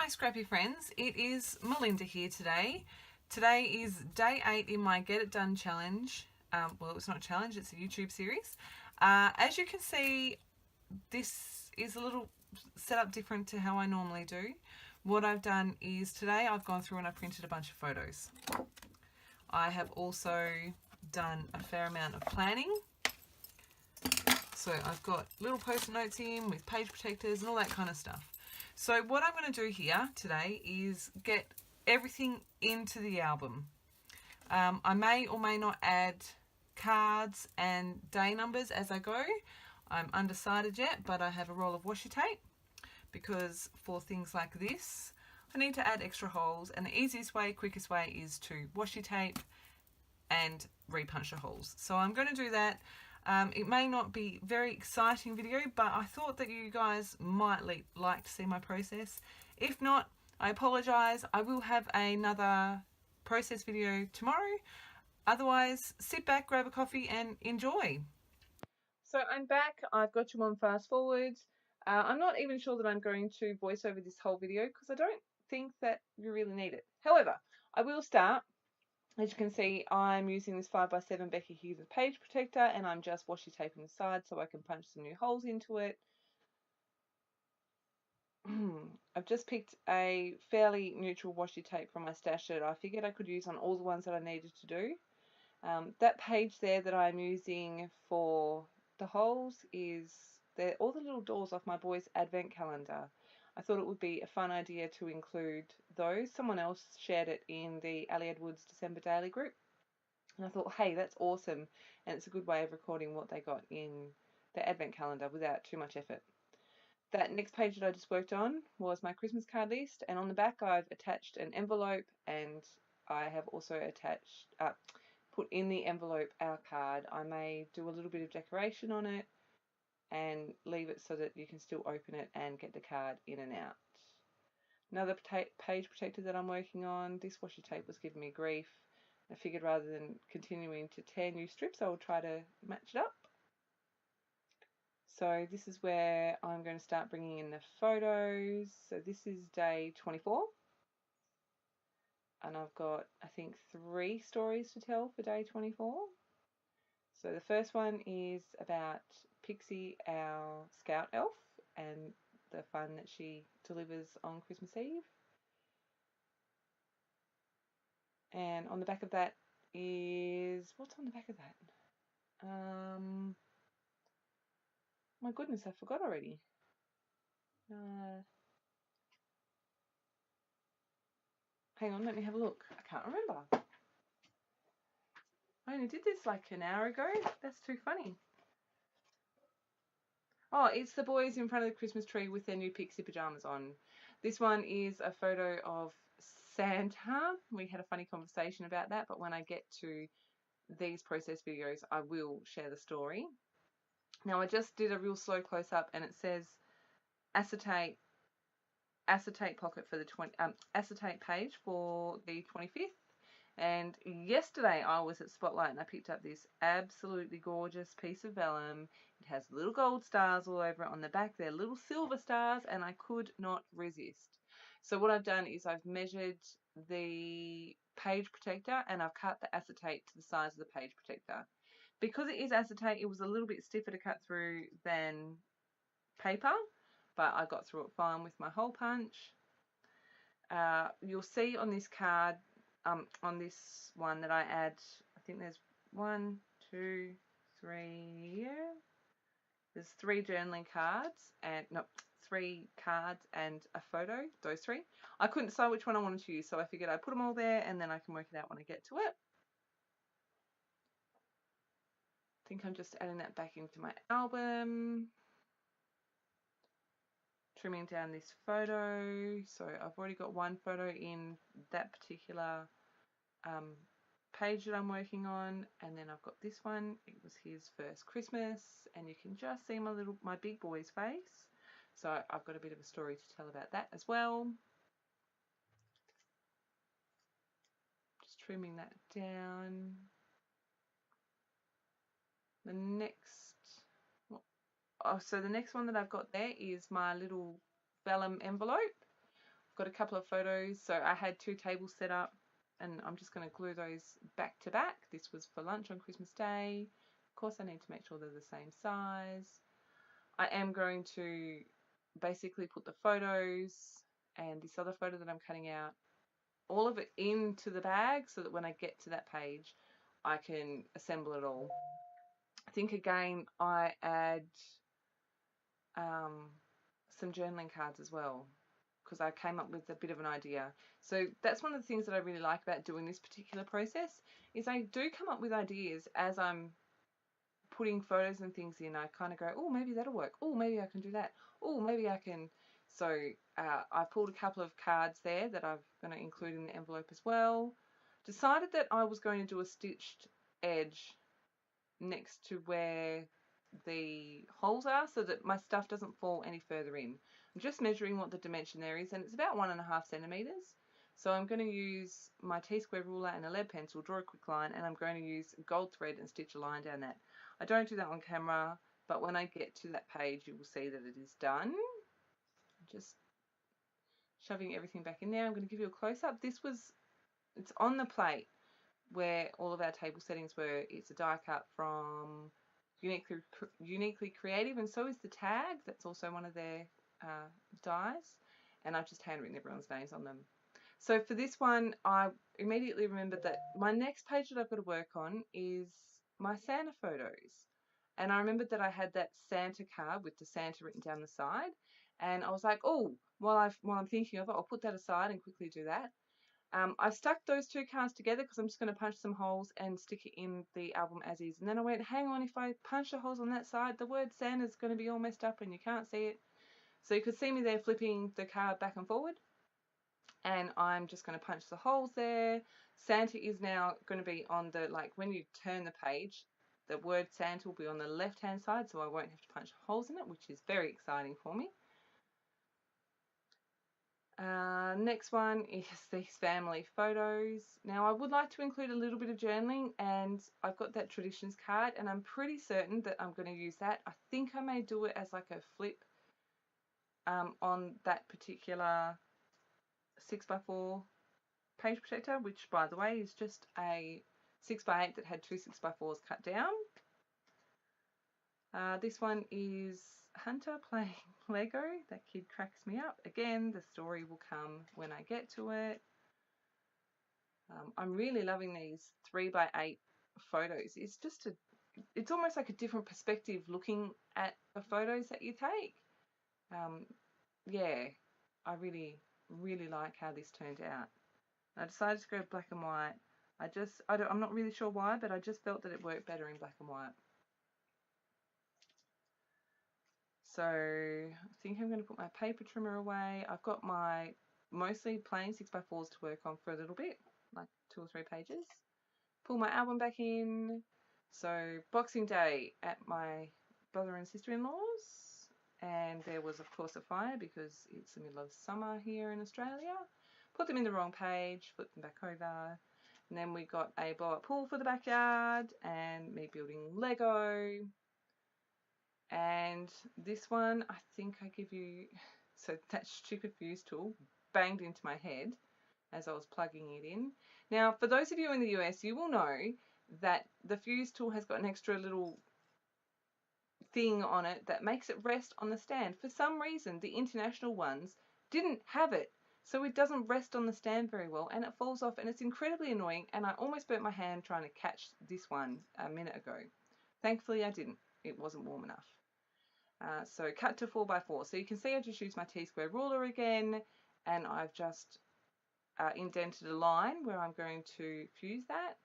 Hi Scrappy friends, it is Melinda here today. Today is day 8 in my Get It Done challenge. Well, it's not a challenge, it's a YouTube series. As you can see, this is a little set up different to how I normally do. What I've done is today I've gone through and I've printed a bunch of photos. I have also done a fair amount of planning. So I've got little post-it notes in with page protectors and all that kind of stuff. So what I'm going to do here today is get everything into the album. I may or may not add cards and day numbers as I go. I'm undecided yet, but I have a roll of washi tape because for things like this, I need to add extra holes, and the easiest way, quickest way is to washi tape and repunch the holes. So I'm going to do that. It may not be a very exciting video, but I thought that you guys might like to see my process. If not, I apologise. I will have another process video tomorrow. Otherwise, sit back, grab a coffee and enjoy. So I'm back. I've got you on fast forward. I'm not even sure that I'm going to voice over this whole video because I don't think that you really need it. However, I will start. As you can see, I'm using this 5x7 Becky Hughes page protector, and I'm just washi taping the side so I can punch some new holes into it. I've just picked a fairly neutral washi tape from my stash that I figured I could use on all the ones that I needed to do. That page there that I'm using for the holes is all the little doors off my boys' advent calendar. I thought it would be a fun idea to include those. Someone else shared it in the Ali Edwards December Daily group. And I thought, hey, that's awesome. And it's a good way of recording what they got in the advent calendar without too much effort. That next page that I just worked on was my Christmas card list. And on the back, I've attached an envelope, and I have also attached, put in the envelope our card. I may do a little bit of decoration on it and leave it so that you can still open it and get the card in and out. Another page protector that I'm working on, this washi tape was giving me grief. I figured rather than continuing to tear new strips, I will try to match it up. So this is where I'm going to start bringing in the photos. So this is day 24. And I've got, I think, 3 stories to tell for day 24. So the first one is about Pixie, our scout elf, and the fun that she delivers on Christmas Eve. And on the back of that is, what's on the back of that? My goodness, I forgot already. Hang on, let me have a look. I can't remember. I only did this like an hour ago. That's too funny. Oh, it's the boys in front of the Christmas tree with their new pixie pajamas on. This one is a photo of Santa. We had a funny conversation about that, but when I get to these process videos, I will share the story. Now, I just did a real slow close-up, and it says acetate pocket for the acetate page for the 25th. And yesterday I was at Spotlight and I picked up this absolutely gorgeous piece of vellum. It has little gold stars all over it on the back. They're little silver stars, and I could not resist. So what I've done is I've measured the page protector and I've cut the acetate to the size of the page protector. Because it is acetate, it was a little bit stiffer to cut through than paper, but I got through it fine with my hole punch. You'll see on this card, on this one, that I add, I think there's 1, 2, 3, yeah. There's 3 journaling cards, and no, 3 cards and a photo, those 3. I couldn't decide which one I wanted to use, so I figured I'd put them all there and then I can work it out when I get to it. I think I'm just adding that back into my album. Trimming down this photo. So I've already got 1 photo in that particular page that I'm working on, and then I've got this one. It was his first Christmas, and you can just see my big boy's face. So I've got a bit of a story to tell about that as well. Just trimming that down. The next, so the next one that I've got there is my little vellum envelope got a couple of photos. So I had 2 tables set up, and I'm just going to glue those back to back. This was for lunch on Christmas Day. Of course, I need to make sure they're the same size. I am going to basically put the photos and this other photo that I'm cutting out, all of it into the bag so that when I get to that page, I can assemble it all. I think again, I add some journaling cards as well, because I came up with a bit of an idea. So that's one of the things that I really like about doing this particular process, is I do come up with ideas as I'm putting photos and things in. I kind of go, oh, maybe that'll work. Oh, maybe I can do that. Oh, maybe I can. So I pulled a couple of cards there that I'm going to include in the envelope as well. Decided that I was going to do a stitched edge next to where the holes are so that my stuff doesn't fall any further in. I'm just measuring what the dimension there is, and it's about 1.5 centimeters. So I'm going to use my T-square ruler and a lead pencil, draw a quick line, and I'm going to use gold thread and stitch a line down that. I don't do that on camera, but when I get to that page, you will see that it is done. Just shoving everything back in there. I'm going to give you a close-up. It's on the plate where all of our table settings were. It's a die cut from Uniquely Creative, and so is the tag. That's also one of their dies, and I've just handwritten everyone's names on them. So for this one, I immediately remembered that my next page that I've got to work on is my Santa photos. And I remembered that I had that Santa card with the Santa written down the side, and I was like, oh, while I'm thinking of it, I'll put that aside and quickly do that. I've stuck those 2 cards together because I'm just going to punch some holes and stick it in the album as is. And then I went, hang on, if I punch the holes on that side, the word Santa's going to be all messed up and you can't see it. So you could see me there flipping the card back and forward. And I'm just going to punch the holes there. Santa is now going to be on the, like when you turn the page, the word Santa will be on the left-hand side, so I won't have to punch holes in it, which is very exciting for me. Next one is these family photos. Now I would like to include a little bit of journaling, and I've got that traditions card, and I'm pretty certain that I'm going to use that. I think I may do it as like a flip on that particular 6x4 page protector, which by the way is just a 6x8 that had 2 6x4s cut down. This one is Hunter playing Lego. That kid cracks me up. Again, the story will come when I get to it. I'm really loving these 3x8 photos. It's almost like a different perspective looking at the photos that you take. Yeah, I really, really like how this turned out. I decided to go black and white. I'm not really sure why, but I just felt that it worked better in black and white. So I think I'm going to put my paper trimmer away. I've got my mostly plain 6x4s to work on for a little bit, like 2 or 3 pages. Pull my album back in. So Boxing Day at my brother and sister-in-law's, and there was of course a fire because it's the middle of summer here in Australia. Put them in the wrong page, flip them back over, and then we got a blow-up pool for the backyard and me building Lego. And this one, I think I give you, so that stupid fuse tool banged into my head as I was plugging it in. Now, for those of you in the US, you will know that the fuse tool has got an extra little thing on it that makes it rest on the stand. For some reason, the international ones didn't have it, so it doesn't rest on the stand very well, and it falls off, and it's incredibly annoying, and I almost burnt my hand trying to catch this one a minute ago. Thankfully, I didn't. It wasn't warm enough. So cut to 4x4. So you can see I just used my T-square ruler again, and I've just indented a line where I'm going to fuse that.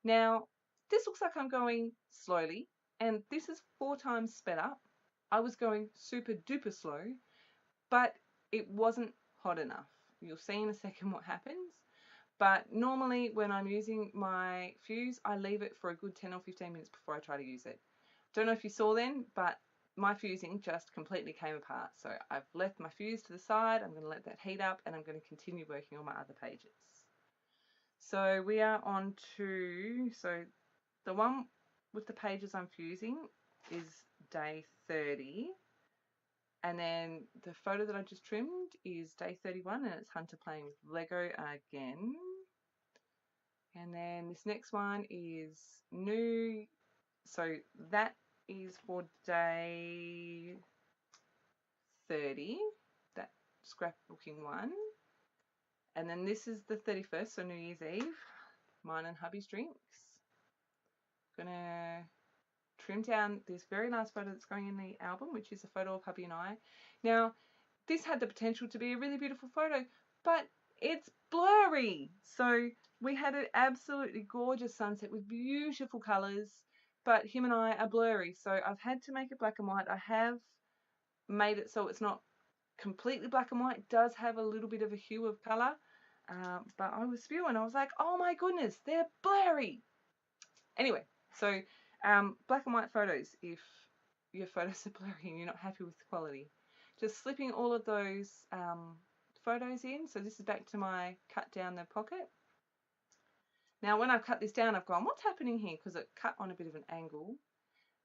Now, this looks like I'm going slowly, and this is 4 times sped up. I was going super duper slow, but it wasn't hot enough. You'll see in a second what happens. But normally when I'm using my fuse, I leave it for a good 10 or 15 minutes before I try to use it. Don't know if you saw then, but my fusing just completely came apart. So I've left my fuse to the side. I'm going to let that heat up, and I'm going to continue working on my other pages. So we are on to, so the one with the pages I'm fusing is day 30. And then the photo that I just trimmed is day 31, and it's Hunter playing with Lego again. And then this next one is new. So that is for day 30, that scrapbooking one. And then this is the 31st, so New Year's Eve, mine and hubby's drinks. Gonna trim down this very last photo that's going in the album, which is a photo of hubby and I. Now, this had the potential to be a really beautiful photo, but it's blurry. So we had an absolutely gorgeous sunset with beautiful colours, but him and I are blurry. So I've had to make it black and white. I have made it so it's not completely black and white. It does have a little bit of a hue of colour, but I was spewing. I was like, oh my goodness, they're blurry. Anyway, so black and white photos, if your photos are blurry and you're not happy with the quality. Just slipping all of those photos in. So this is back to my cut down the pocket. Now when I've cut this down, I've gone, what's happening here? Because it cut on a bit of an angle.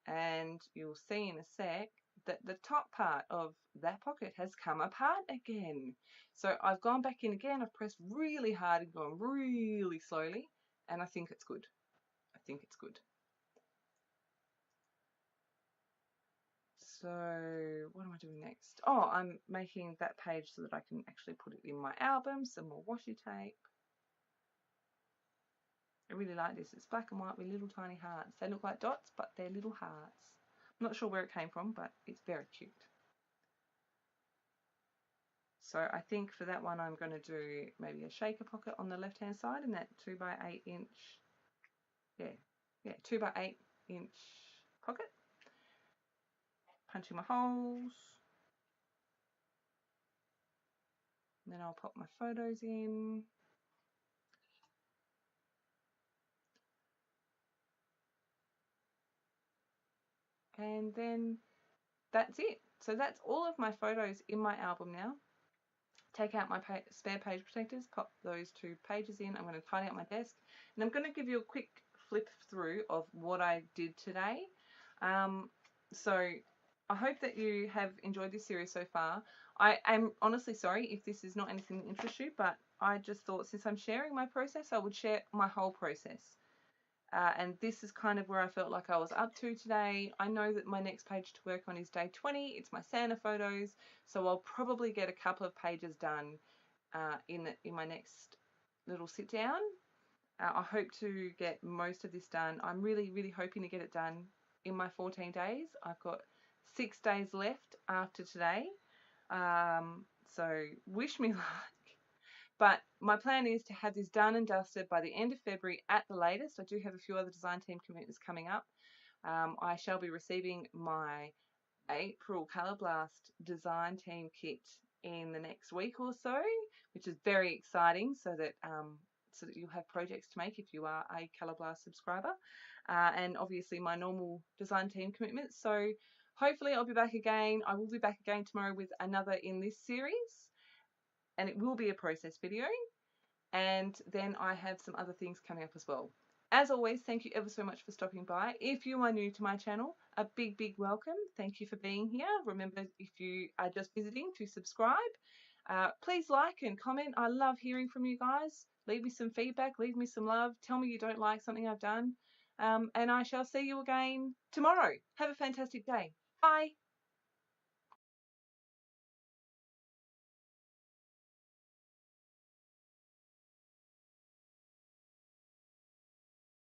And you'll see in a sec that the top part of that pocket has come apart again. So I've gone back in again, I've pressed really hard and gone really slowly, and I think it's good. I think it's good. So what am I doing next? Oh, I'm making that page so that I can actually put it in my album, some more washi tape. I really like this. It's black and white with little tiny hearts. They look like dots, but they're little hearts. I'm not sure where it came from, but it's very cute. So I think for that one I'm going to do maybe a shaker pocket on the left hand side in that 2x8 inch, 2x8 inch pocket. Punching my holes. And then I'll pop my photos in. And then that's it. So that's all of my photos in my album now. Take out my spare page protectors, pop those 2 pages in. I'm going to tidy up my desk, and I'm going to give you a quick flip through of what I did today. So I hope that you have enjoyed this series so far. I am honestly sorry if this is not anything that interests you, but I just thought since I'm sharing my process, I would share my whole process. And this is kind of where I felt like I was up to today. I know that my next page to work on is day 20. It's my Santa photos, so I'll probably get a couple of pages done in my next little sit down. I hope to get most of this done. I'm really, really hoping to get it done in my 14 days. I've got 6 days left after today, so wish me luck. But my plan is to have this done and dusted by the end of February at the latest. I do have a few other design team commitments coming up. I shall be receiving my April Colour Blast design team kit in the next week or so, which is very exciting, so that you'll have projects to make if you are a Colour Blast subscriber, and obviously my normal design team commitments. So hopefully I'll be back again. I will be back again tomorrow with another in this series, and it will be a process video. And then I have some other things coming up as well. As always, thank you ever so much for stopping by. If you are new to my channel, a big, big welcome. Thank you for being here. Remember, if you are just visiting, to subscribe. Please like and comment. I love hearing from you guys. Leave me some feedback. Leave me some love. Tell me you don't like something I've done. And I shall see you again tomorrow. Have a fantastic day. Bye.